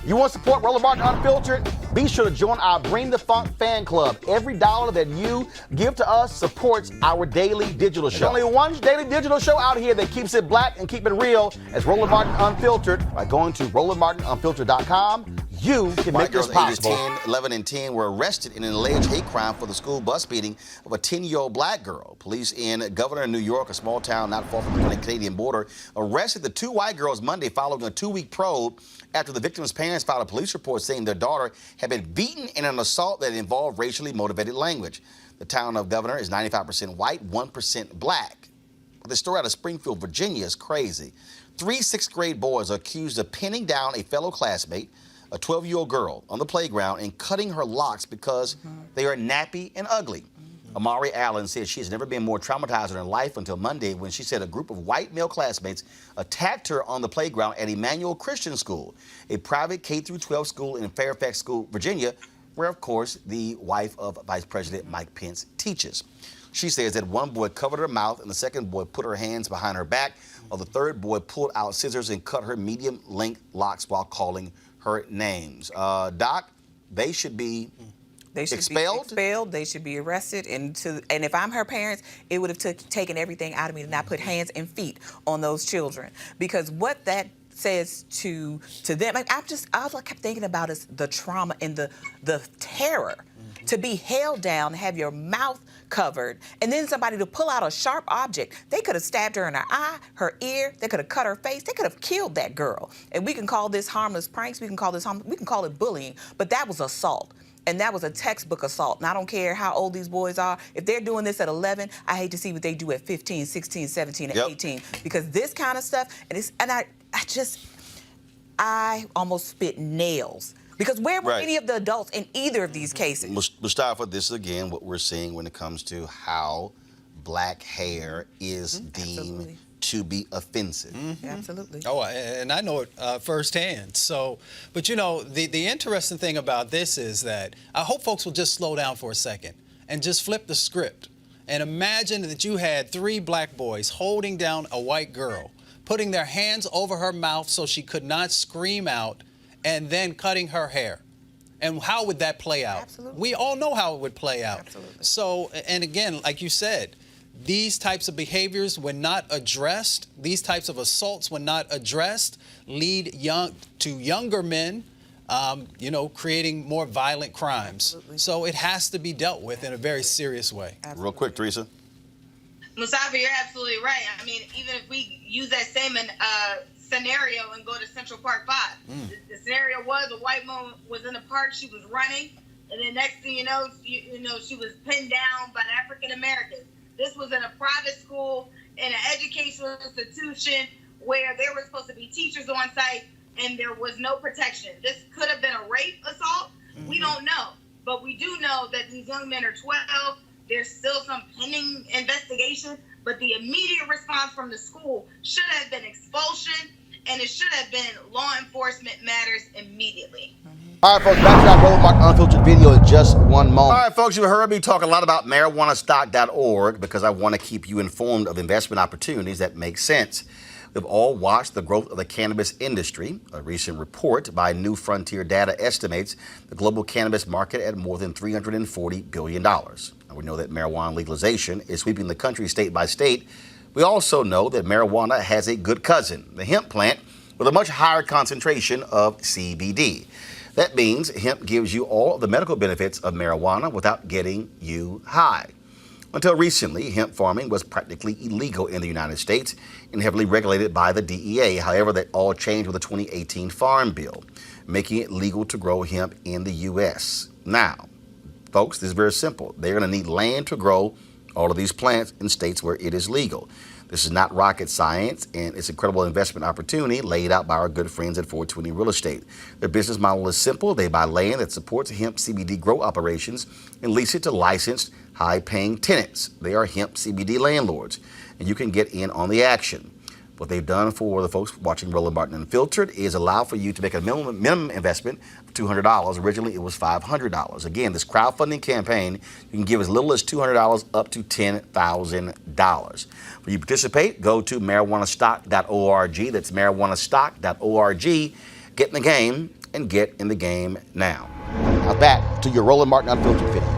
You want to support Roland Martin Unfiltered? Be sure to join our Bring the Funk fan club. Every dollar that you give to us supports our daily digital show. There's only one daily digital show out here that keeps it black and keep it real. It's Roland Martin Unfiltered. By going to RolandMartinUnfiltered.com, you can make this possible. Ages 10, 11, and 10 were arrested in an alleged hate crime for the school bus beating of a 10-year-old black girl. Police in Governor, New York, a small town not far from the Canadian border, arrested the two white girls Monday following a 2-week probe after the victim's parents filed a police report saying their daughter had been beaten in an assault that involved racially motivated language. The town of Governor is 95% white, 1% black. The story out of Springfield, Virginia is crazy. 3 6th-grade boys are accused of pinning down a fellow classmate, a 12-year-old girl, on the playground and cutting her locks because they are nappy and ugly. Amari Allen said she has never been more traumatized in her life until Monday when she said a group of white male classmates attacked her on the playground at Immanuel Christian School, a private K-12 school in Fairfax, Virginia, where, of course, the wife of Vice President Mike Pence teaches. She says that one boy covered her mouth and the second boy put her hands behind her back, while the third boy pulled out scissors and cut her medium-length locks while calling her names. Doc, they should be expelled? They should be arrested. And if I'm her parents, it would have taken everything out of me to not put hands and feet on those children. Because what that says to them, like, all I kept thinking about is the trauma and the terror. To be held down, have your mouth covered, and then somebody to pull out a sharp object. They could have stabbed her in her eye, her ear. They could have cut her face. They could have killed that girl. And we can call this harmless pranks. We can call it bullying. But that was assault. And that was a textbook assault. And I don't care how old these boys are. If they're doing this at 11, I hate to see what they do at 15, 16, 17, and 18. Because this kind of stuff, I almost spit nails. Because where were any of the adults in either of these cases? Mustafa, this is again what we're seeing when it comes to how black hair is deemed to be offensive. Absolutely. Oh, and I know it firsthand. So, but you know, the interesting thing about this is that I hope folks will just slow down for a second and just flip the script and imagine that you had 3 black boys holding down a white girl, putting their hands over her mouth so she could not scream out, and then cutting her hair. And how would that play out? Absolutely. We all know how it would play out. Absolutely. So, and again, like you said, these types of behaviors, when not addressed, these types of assaults, when not addressed, lead to younger men, creating more violent crimes. Absolutely. So it has to be dealt with in a very serious way. Absolutely. Real quick, Teresa. Mustafa, you're absolutely right. I mean, even if we use that same scenario and go to Central Park 5, the scenario was a white woman was in the park, she was running, and then next thing you know, she was pinned down by African Americans. This was in a private school, in an educational institution where there were supposed to be teachers on site, and there was no protection. This could have been a rape assault. We don't know, but we do know that these young men are 12. There's still some pending investigation, but the immediate response from the school should have been expulsion, and it should have been law enforcement matters immediately. All right, folks, back to that Roland Martin Unfiltered video in just one moment. All right, folks, you heard me talk a lot about marijuanastock.org because I want to keep you informed of investment opportunities that make sense. We've all watched the growth of the cannabis industry. A recent report by New Frontier Data estimates the global cannabis market at more than $340 billion. Now, we know that marijuana legalization is sweeping the country state by state. We also know that marijuana has a good cousin, the hemp plant, with a much higher concentration of CBD. That means hemp gives you all of the medical benefits of marijuana without getting you high. Until recently, hemp farming was practically illegal in the United States and heavily regulated by the DEA. However, that all changed with the 2018 Farm Bill, making it legal to grow hemp in the U.S. Now, folks, this is very simple. They're going to need land to grow all of these plants in states where it is legal. This is not rocket science, and it's an incredible investment opportunity laid out by our good friends at 420 Real Estate. Their business model is simple. They buy land that supports hemp CBD grow operations and lease it to licensed, high-paying tenants. They are hemp CBD landlords, and you can get in on the action. What they've done for the folks watching Roland Martin Unfiltered is allow for you to make a minimum investment of $200. Originally, it was $500. Again, this crowdfunding campaign, you can give as little as $200 up to $10,000. When you participate, go to marijuanastock.org. That's marijuanastock.org. Get in the game and get in the game now. Now back to your Roland Martin Unfiltered video.